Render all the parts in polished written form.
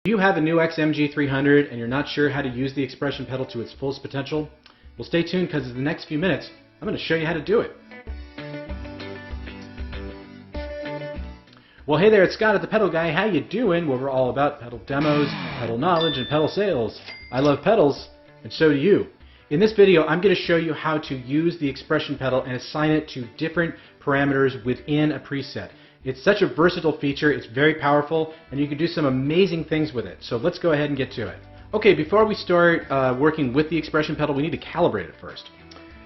Do you have a NUX MG-300 and you're not sure how to use the expression pedal to its fullest potential? Well, stay tuned because in the next few minutes, I'm going to show you how to do it. Well, hey there, it's Scott at the Pedal Guy. How you doing? Well, we're all about pedal demos, pedal knowledge, and pedal sales. I love pedals, and so do you. In this video, I'm going to show you how to use the expression pedal and assign it to different parameters within a preset. It's such a versatile feature, it's very powerful, and you can do some amazing things with it. So let's go ahead and get to it. Okay, before we start working with the expression pedal, we need to calibrate it first.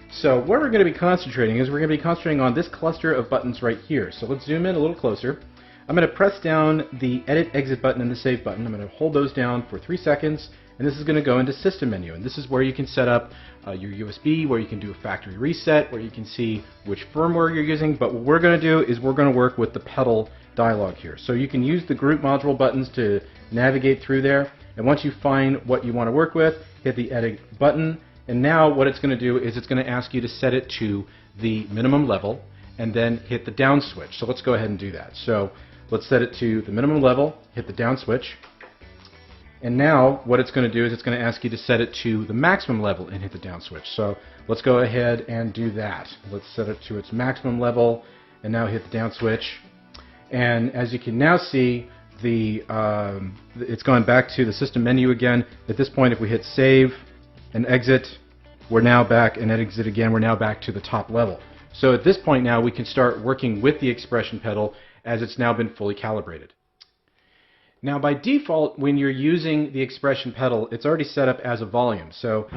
So what we're going to be concentrating is we're going to be concentrating on this cluster of buttons right here. So let's zoom in a little closer. I'm going to press down the edit exit button and the save button. I'm going to hold those down for 3 seconds, and this is going to go into system menu. And this is where you can set up your USB, where you can do a factory reset, where you can see which firmware you're using. But what we're going to do is we're going to work with the pedal dialog here. So you can use the group module buttons to navigate through there. And once you find what you want to work with, hit the edit button. And now what it's going to do is it's going to ask you to set it to the minimum level and then hit the down switch. So let's go ahead and do that. So let's set it to the minimum level, hit the down switch. And now what it's going to do is it's going to ask you to set it to the maximum level and hit the down switch. So let's go ahead and do that. Let's set it to its maximum level and now hit the down switch. And as you can now see, it's gone back to the system menu again. At this point, if we hit save and exit, we're now back, and exit again, we're now back to the top level. So at this point now, we can start working with the expression pedal as it's now been fully calibrated. Now by default, when you're using the expression pedal, it's already set up as a volume. So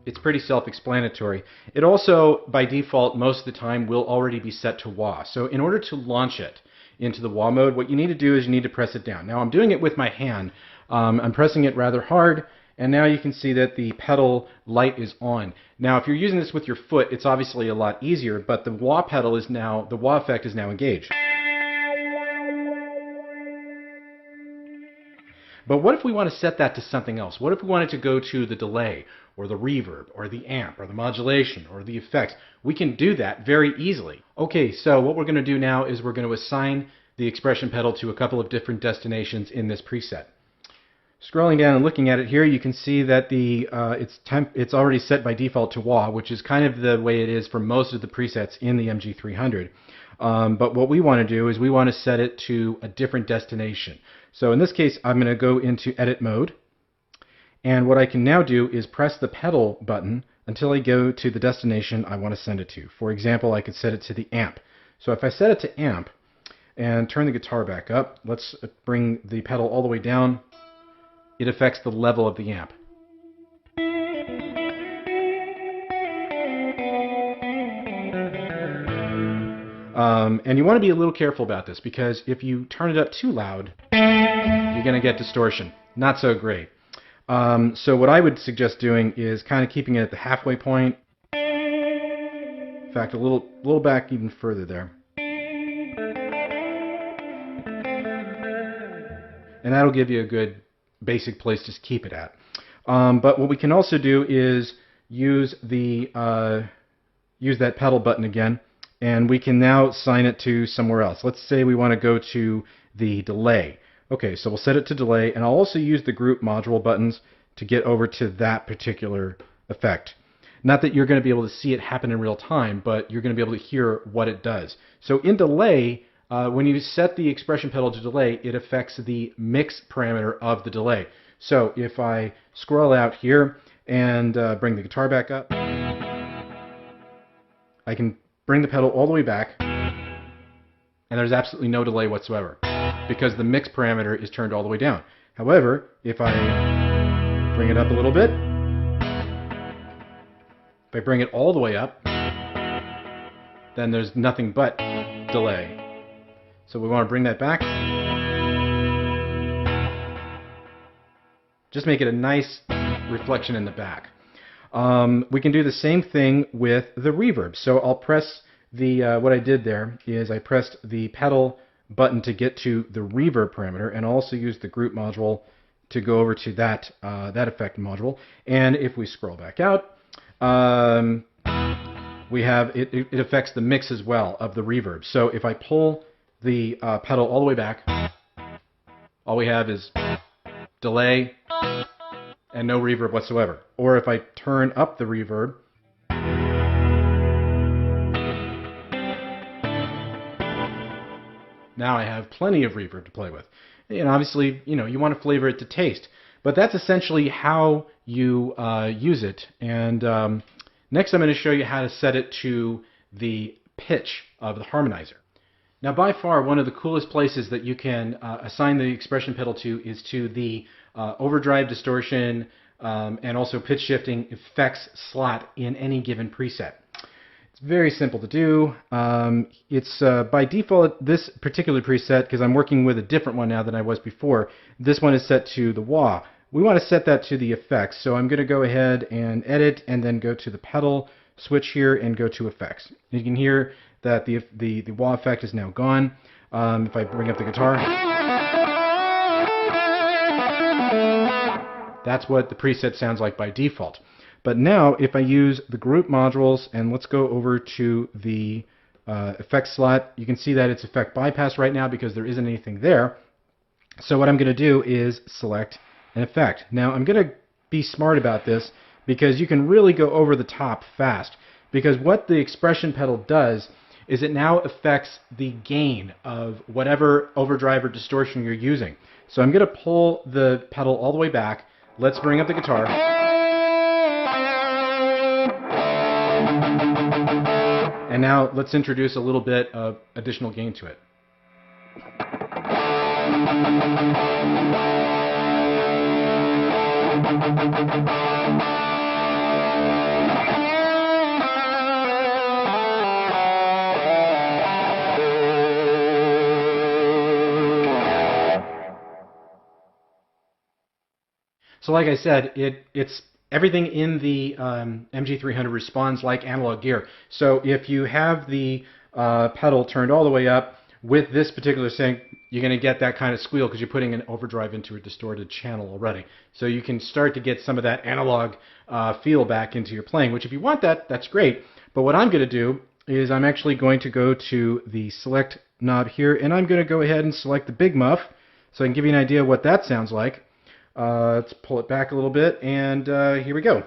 it's pretty self-explanatory. It also, by default, most of the time will already be set to wah. So in order to launch it into the wah mode, what you need to do is you need to press it down. Now I'm doing it with my hand. I'm pressing it rather hard, and now you can see that the pedal light is on. Now if you're using this with your foot, it's obviously a lot easier, but the wah pedal is now, the wah effect is now engaged. But what if we want to set that to something else? What if we wanted to go to the delay, or the reverb, or the amp, or the modulation, or the effects? We can do that very easily. Okay, so what we're going to do now is we're going to assign the expression pedal to a couple of different destinations in this preset. Scrolling down and looking at it here, you can see that it's already set by default to wah, which is kind of the way it is for most of the presets in the MG-300. But what we want to do is we want to set it to a different destination. So in this case, I'm going to go into edit mode. And what I can now do is press the pedal button until I go to the destination I want to send it to. For example, I could set it to the amp. So if I set it to amp and turn the guitar back up, let's bring the pedal all the way down. It affects the level of the amp. And you want to be a little careful about this, because if you turn it up too loud, you're going to get distortion. Not so great. So what I would suggest doing is kind of keeping it at the halfway point. In fact, a little back even further there. And that'll give you a good basic place to keep it at. But what we can also do is use that pedal button again, and we can now assign it to somewhere else. Let's say we want to go to the delay. Okay, so we'll set it to delay, and I'll also use the group module buttons to get over to that particular effect. Not that you're going to be able to see it happen in real time, but you're going to be able to hear what it does. So in delay, when you set the expression pedal to delay, it affects the mix parameter of the delay. So if I scroll out here and bring the guitar back up, I can bring the pedal all the way back, and there's absolutely no delay whatsoever, because the mix parameter is turned all the way down. However, if I bring it up a little bit, if I bring it all the way up, then there's nothing but delay. So we want to bring that back. Just make it a nice reflection in the back. We can do the same thing with the reverb. So I'll press what I did there is I pressed the pedal button to get to the reverb parameter, and also use the group module to go over to that effect module. And if we scroll back out, we have it affects the mix as well of the reverb. So if I pull the pedal all the way back, all we have is delay and no reverb whatsoever. Or if I turn up the reverb, now I have plenty of reverb to play with. And obviously, you want to flavor it to taste. But that's essentially how you use it. And next I'm going to show you how to set it to the pitch of the harmonizer. Now, by far, one of the coolest places that you can assign the expression pedal to is to the overdrive, distortion, and also pitch shifting effects slot in any given preset. It's very simple to do. It's by default, this particular preset, because I'm working with a different one now than I was before, this one is set to the wah. We want to set that to the effects, so I'm going to go ahead and edit and then go to the pedal, switch here, and go to effects. You can hear that the wah effect is now gone. If I bring up the guitar, that's what the preset sounds like by default. But now, if I use the group modules, and let's go over to the effects slot, you can see that it's effect bypass right now because there isn't anything there. So what I'm going to do is select an effect. Now, I'm going to be smart about this because you can really go over the top fast. Because what the expression pedal does is it now affects the gain of whatever overdrive or distortion you're using. So I'm going to pull the pedal all the way back. Let's bring up the guitar. And now let's introduce a little bit of additional gain to it. So like I said, it's everything in the MG-300 responds like analog gear. So if you have the pedal turned all the way up with this particular sync, you're going to get that kind of squeal because you're putting an overdrive into a distorted channel already. So you can start to get some of that analog feel back into your playing, which if you want that, that's great. But what I'm going to do is I'm actually going to go to the select knob here, and I'm going to go ahead and select the big muff so I can give you an idea of what that sounds like. Let's pull it back a little bit, and here we go.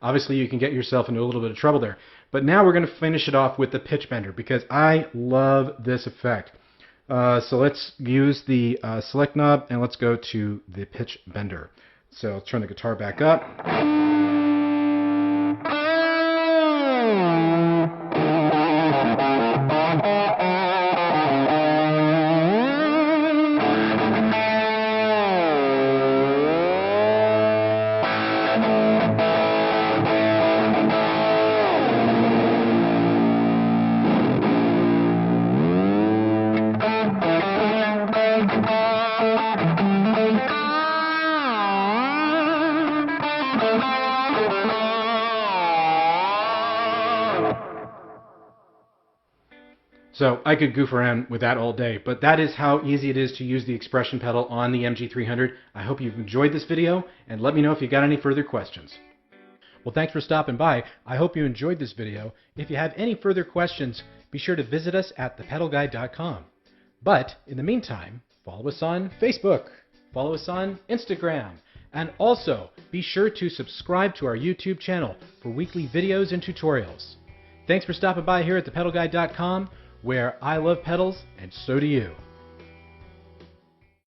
Obviously, you can get yourself into a little bit of trouble there. But now we're going to finish it off with the pitch bender because I love this effect. So let's use the select knob and let's go to the pitch bender. So let's turn the guitar back up. So I could goof around with that all day, but that is how easy it is to use the expression pedal on the MG-300. I hope you've enjoyed this video, and let me know if you got any further questions. Well, thanks for stopping by. I hope you enjoyed this video. If you have any further questions, be sure to visit us at thepedalguide.com. But in the meantime, follow us on Facebook, follow us on Instagram, and also be sure to subscribe to our YouTube channel for weekly videos and tutorials. Thanks for stopping by here at thepedalguide.com, where I love pedals and so do you.